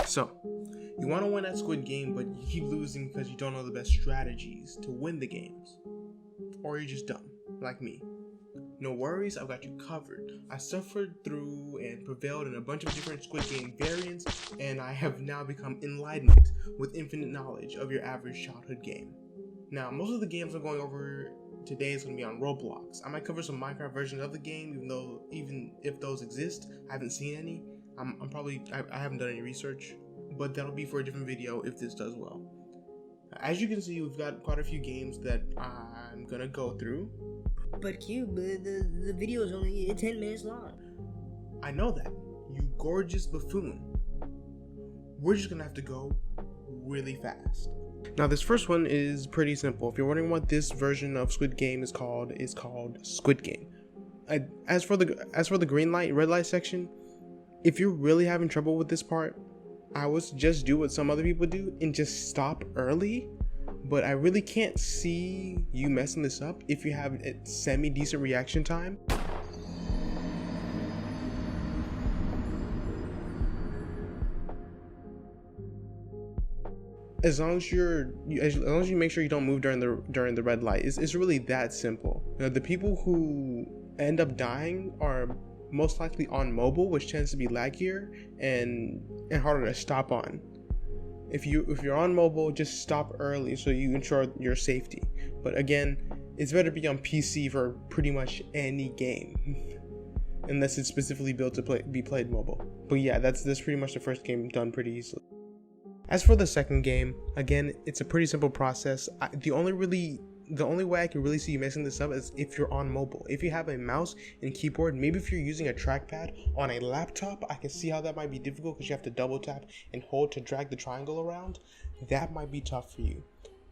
So, you want to win at Squid Game, but you keep losing because you don't know the best strategies to win the games. Or you're just dumb, like me. No worries, I've got you covered. I suffered through and prevailed in a bunch of different Squid Game variants, and I have now become enlightened with infinite knowledge of your average childhood game. Now, most of the games I'm going over today is going to be on Roblox. I might cover some Minecraft versions of the game, even if those exist. I haven't seen any. I haven't done any research, but that'll be for a different video if this does well. As you can see, we've got quite a few games that I'm gonna go through. But Cube, the video is only 10 minutes long. I know that, you gorgeous buffoon. We're just gonna have to go really fast. Now, this first one is pretty simple. If you're wondering what this version of Squid Game is called Squid Game. As for the green light, red light section, if you're really having trouble with this part, I would just do what some other people do and just stop early. But I really can't see you messing this up if you have a semi-decent reaction time. As long as you make sure you don't move during the red light, it's really that simple. You know, the people who end up dying are most likely on mobile, which tends to be laggier and harder to stop on. If you're on mobile, just stop early so you ensure your safety. But again, it's better to be on PC for pretty much any game, unless it's specifically built to be played mobile. But yeah, that's pretty much the first game done pretty easily. As for the second game, again, it's a pretty simple process. The only way I can really see you messing this up is if you're on mobile. If you have a mouse and keyboard, maybe if you're using a trackpad on a laptop, I can see how that might be difficult because you have to double tap and hold to drag the triangle around. That might be tough for you.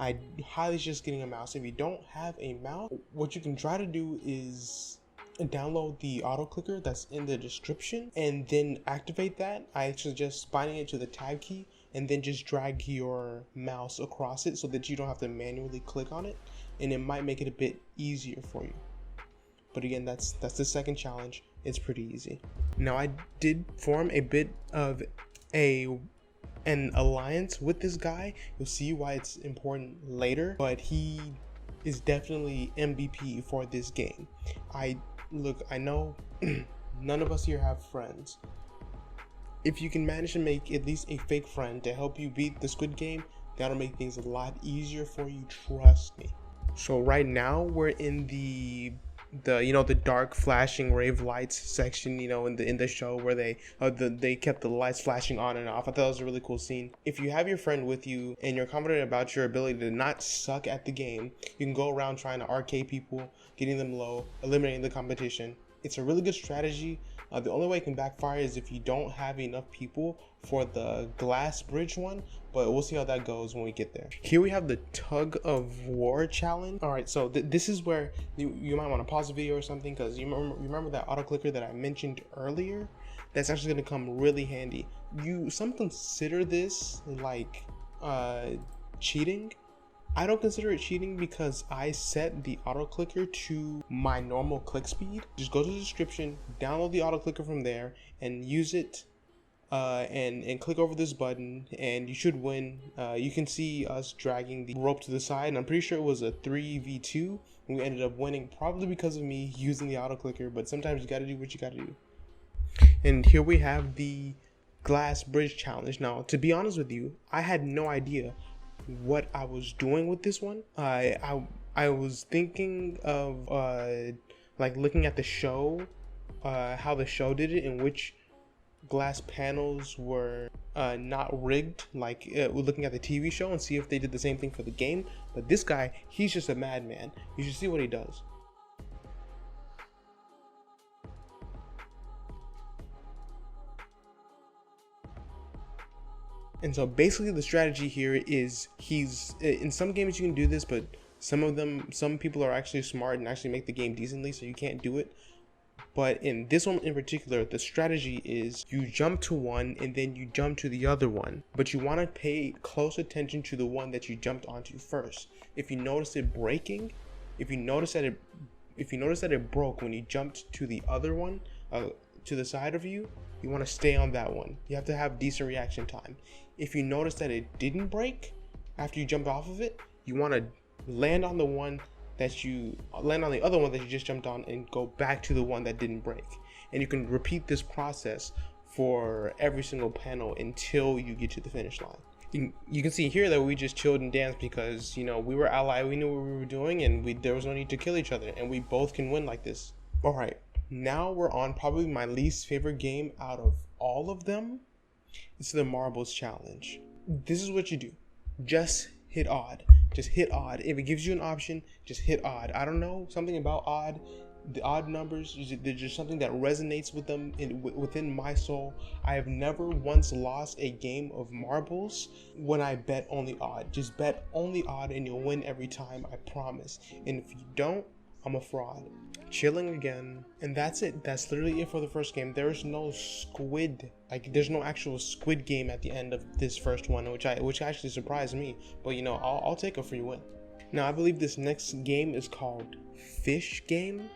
I highly suggest getting a mouse. If you don't have a mouse, what you can try to do is download the auto clicker that's in the description and then activate that. I suggest binding it to the tab key and then just drag your mouse across it so that you don't have to manually click on it, and it might make it a bit easier for you. But again, that's the second challenge. It's pretty easy. Now, I did form a bit of an alliance with this guy. You'll see why it's important later, but he is definitely MVP for this game. I know none of us here have friends. If you can manage to make at least a fake friend to help you beat the Squid Game, that'll make things a lot easier for you, trust me. So right now we're in the dark flashing rave lights section, in the show where they kept the lights flashing on and off. I thought it was a really cool scene. If you have your friend with you and you're confident about your ability to not suck at the game, you can go around trying to arcade people, getting them low, eliminating the competition. It's a really good strategy. The only way it can backfire is if you don't have enough people for the glass bridge one, but we'll see how that goes when we get there. Here we have the Tug of War challenge. All right, so this is where you might want to pause the video or something, because you remember that auto clicker that I mentioned earlier? That's actually going to come really handy. Some consider this like cheating. I don't consider it cheating because I set the auto clicker to my normal click speed. Just go to the description, download the auto clicker from there, and use it, and click over this button, and you should win. You can see us dragging the rope to the side, and I'm pretty sure it was a 3v2, and we ended up winning probably because of me using the auto clicker. But sometimes you gotta do what you gotta do. And here we have the glass bridge challenge. Now, to be honest with you, I had no idea what I was doing with this one. I was thinking of like looking at the show, how the show did it, in which glass panels were not rigged, like we're looking at the TV show, and see if they did the same thing for the game. But this guy, he's just a madman. You should see what he does. And so basically the strategy here is in some games you can do this, but some people are actually smart and actually make the game decently, so you can't do it. But in this one in particular, the strategy is you jump to one and then you jump to the other one, but you want to pay close attention to the one that you jumped onto first. If you notice it breaking, if you notice that it broke when you jumped to the other one, to the side of you, you want to stay on that one. You have to have decent reaction time. If you notice that it didn't break after you jumped off of it, you want to land on the other one that you just jumped on and go back to the one that didn't break. And you can repeat this process for every single panel until you get to the finish line. You can see here that we just chilled and danced because, you know, we were allied, we knew what we were doing, and there was no need to kill each other, and we both can win like this. All right, now we're on probably my least favorite game out of all of them. It's the marbles challenge. This is what you do. Just hit odd. Just hit odd. If it gives you an option, just hit odd. I don't know, something about odd. The odd numbers, there's just something that resonates with them within my soul. I have never once lost a game of marbles when I bet only odd. Just bet only odd and you'll win every time, I promise. And if you don't, I'm a fraud. Chilling again, and that's it. That's literally it for the first game. There is no squid, like there's no actual squid game at the end of this first one, which actually surprised me. But you know, I'll take a free win. Now I believe this next game is called Fish Game.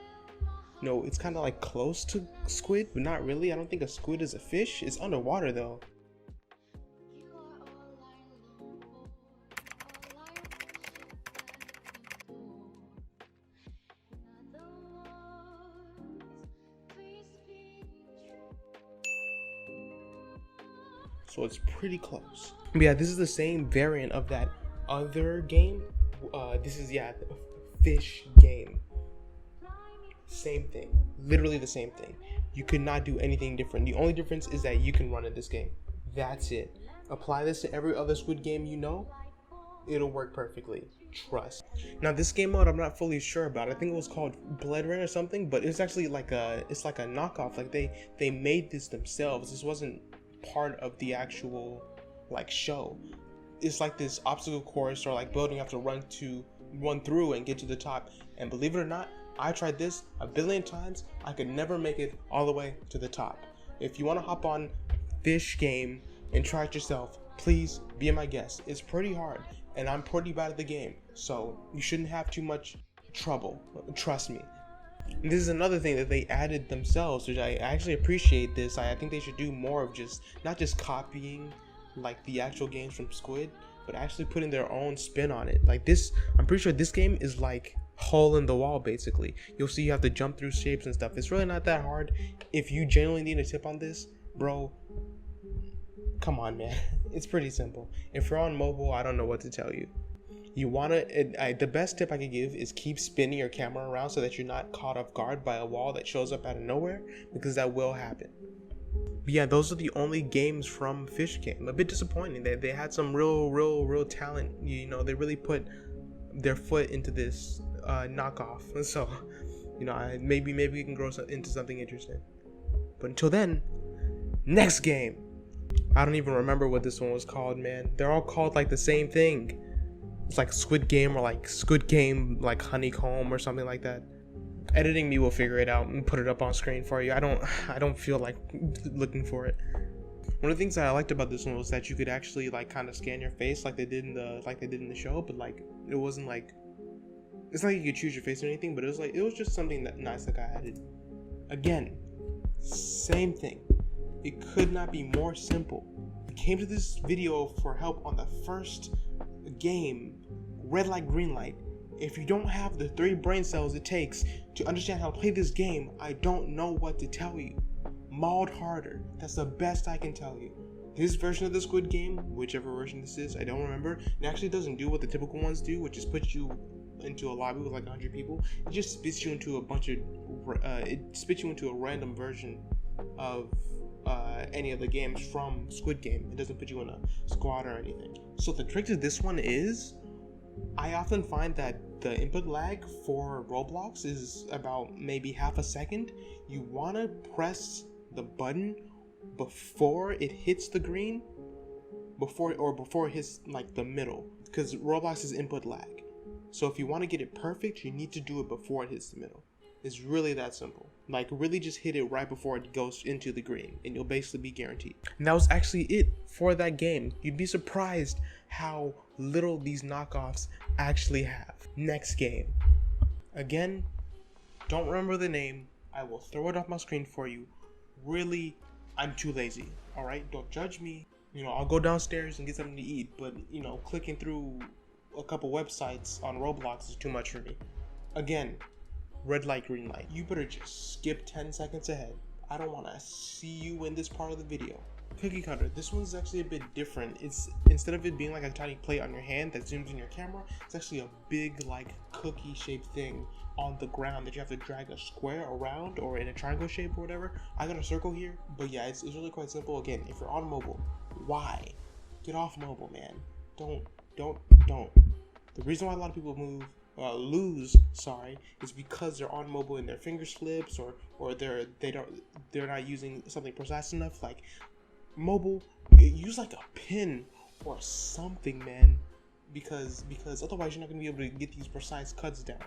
No, it's kind of like close to squid, but not really. I don't think a squid is a fish. It's underwater though. So it's pretty close. But yeah, this is the same variant of that other game. This is, yeah, Fish Game. Same thing, literally the same thing. You could not do anything different. The only difference is that you can run in this game. That's it. Apply this to every other Squid game you know, it'll work perfectly. Trust. Now this game mode I'm not fully sure about. I think it was called Blood Rain or something, but it's actually like a knockoff. Like they made this themselves. This wasn't part of the actual like show. It's like this obstacle course or like building you have to run through and get to the top. And believe it or not, I tried this a billion times. I could never make it all the way to the top. If you want to hop on Fish Game and try it yourself, please be my guest. It's pretty hard and I'm pretty bad at the game, so you shouldn't have too much trouble. Trust me. And this is another thing that they added themselves, which I actually appreciate this. I think they should do more of not just copying like the actual games from Squid, but actually putting their own spin on it. Like this, I'm pretty sure this game is like hole in the wall basically. You'll see you have to jump through shapes and stuff. It's really not that hard. If you genuinely need a tip on this, bro, come on man. It's pretty simple. If you're on mobile, I don't know what to tell you. You want to, the best tip I could give is keep spinning your camera around so that you're not caught off guard by a wall that shows up out of nowhere, because that will happen. But yeah, those are the only games from Fish Game. A bit disappointing. They had some real talent. You know, they really put their foot into this knockoff. So, you know, maybe we can grow into something interesting. But until then, next game. I don't even remember what this one was called, man. They're all called like the same thing. It's like Squid Game or like Squid Game like Honeycomb or something like that. Editing me will figure it out and put it up on screen for you. I don't feel like looking for it. One of the things that I liked about this one was that you could actually like kind of scan your face like they did in the show, but like it wasn't like, it's not like you could choose your face or anything, but it was just something that nice that I added. Again, same thing. It could not be more simple. I came to this video for help on the first game, red light, green light. If you don't have the 3 brain cells it takes to understand how to play this game, I don't know what to tell you. Mauled harder. That's the best I can tell you. This version of the Squid Game, whichever version this is, I don't remember. It actually doesn't do what the typical ones do, which is put you into a lobby with like 100 people. It just spits you into a random version of any of the games from Squid Game. It doesn't put you in a squad or anything. So the trick to this one is, I often find that the input lag for Roblox is about maybe half a second. You want to press the button before it hits the green, before it hits like the middle, because Roblox is input lag. So if you want to get it perfect, you need to do it before it hits the middle. It's really that simple. Like really just hit it right before it goes into the green and you'll basically be guaranteed. And that was actually it for that game. You'd be surprised how little these knockoffs actually have. Next game. Again, don't remember the name. I will throw it off my screen for you. really, I'm too lazy. All right, don't judge me. I'll go downstairs and get something to eat, but clicking through a couple websites on Roblox is too much for me. Again, red light, green light. You better just skip 10 seconds ahead. I don't want to see you in this part of the video. Cookie cutter. This one's actually a bit different. It's, instead of it being like a tiny plate on your hand that zooms in your camera, it's actually a big like cookie shaped thing on the ground that you have to drag a square around, or in a triangle shape or whatever. I got a circle here, but yeah, it's really quite simple. Again, if you're on mobile, why? Get off mobile, man. Don't. The reason why a lot of people lose is because they're on mobile and their finger slips, or they're not using something precise enough. Like mobile, use like a pin or something, man, because otherwise you're not gonna be able to get these precise cuts down.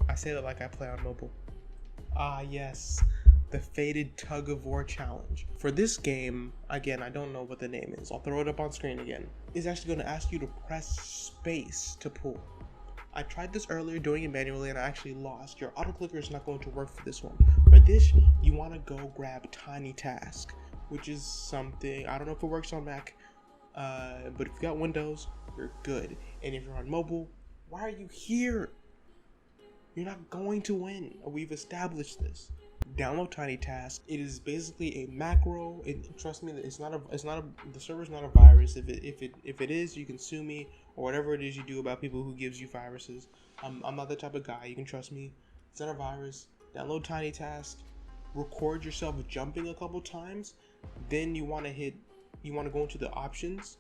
I say that like I play on mobile. Ah yes, the Faded Tug of War challenge. For this game, again, I don't know what the name is. I'll throw it up on screen again. It's actually going to ask you to press space to pull. I tried this earlier doing it manually and I actually lost. Your auto clicker is not going to work for this one. For this, you want to go grab Tiny Task, which is something, I don't know if it works on Mac, but if you got Windows, you're good. And if you're on mobile, why are you here? You're not going to win. We've established this. Download Tiny Task. It is basically a macro. Trust me, the server's not a virus. If it is, you can sue me or whatever it is you do about people who gives you viruses. I'm not the type of guy. You can trust me. It's not a virus. Download Tiny Task. Record yourself jumping a couple times. Then you want to go into the options,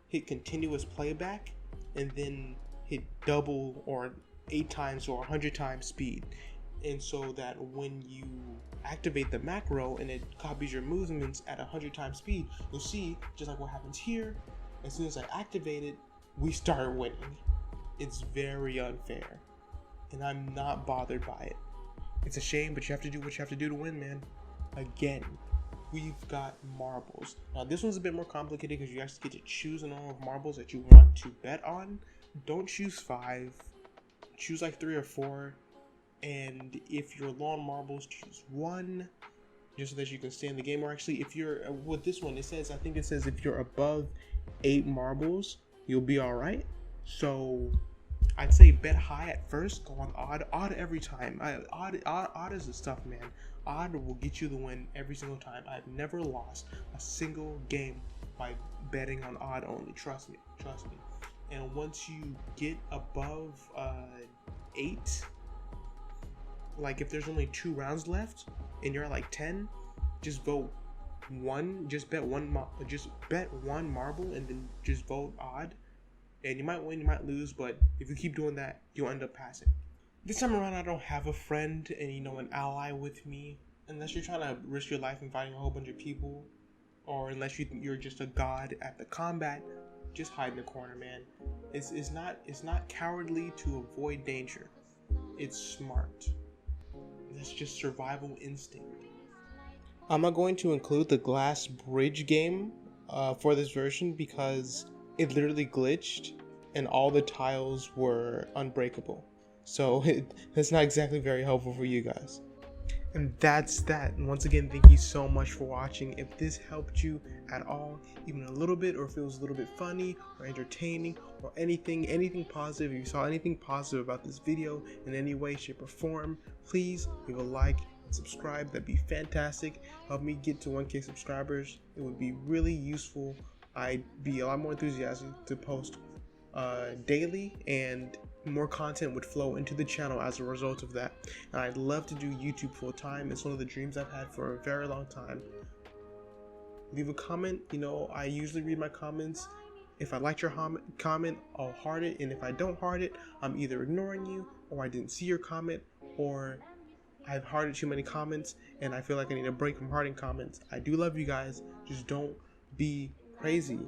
hit continuous playback, and then hit double or 8 times or 100 times speed. And so that when you activate the macro and it copies your movements at 100 times speed, you'll see, just like what happens here, as soon as I activate it, we start winning. It's very unfair, and I'm not bothered by it. It's a shame, but you have to do what you have to do to win, man. Again, we've got marbles. Now this one's a bit more complicated because you actually get to choose a number of marbles that you want to bet on. Don't choose 5. Choose like 3 or 4. And if you're low on marbles, choose 1, just so that you can stay in the game. Or actually, if you're with this one, I think it says if you're above 8 marbles, you'll be all right. So I'd say bet high at first, go on odd every time. Odd is the stuff, man. Odd will get you the win every single time. I've never lost a single game by betting on odd only. Trust me. And once you get above 8, like if there's only 2 rounds left and you're at like 10, just vote 1. Just bet 1 marble and then just vote odd. And you might win, you might lose, but if you keep doing that, you'll end up passing. This time around, I don't have a friend and an ally with me, unless you're trying to risk your life and fighting a whole bunch of people, or unless you're just a god at the combat. Just hide in the corner, man. It's not cowardly to avoid danger. It's smart. That's just survival instinct. I'm not going to include the glass bridge game for this version because it literally glitched and all the tiles were unbreakable. So that's not exactly very helpful for you guys. And that's that. And once again, thank you so much for watching. If this helped you at all, even a little bit, or if it was a little bit funny or entertaining or anything positive, if you saw anything positive about this video in any way, shape, or form, please leave a like and subscribe. That'd be fantastic. Help me get to 1K subscribers. It would be really useful. I'd be a lot more enthusiastic to post daily, and more content would flow into the channel as a result of that. And I'd love to do YouTube full time. It's one of the dreams I've had for a very long time. Leave a comment. I usually read my comments. If I liked your comment, I'll heart it, and if I don't heart it, I'm either ignoring you, or I didn't see your comment, or I've hearted too many comments and I feel like I need a break from hearting comments. I do love you guys. Just don't be crazy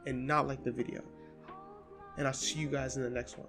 and not like the video. And I'll see you guys in the next one.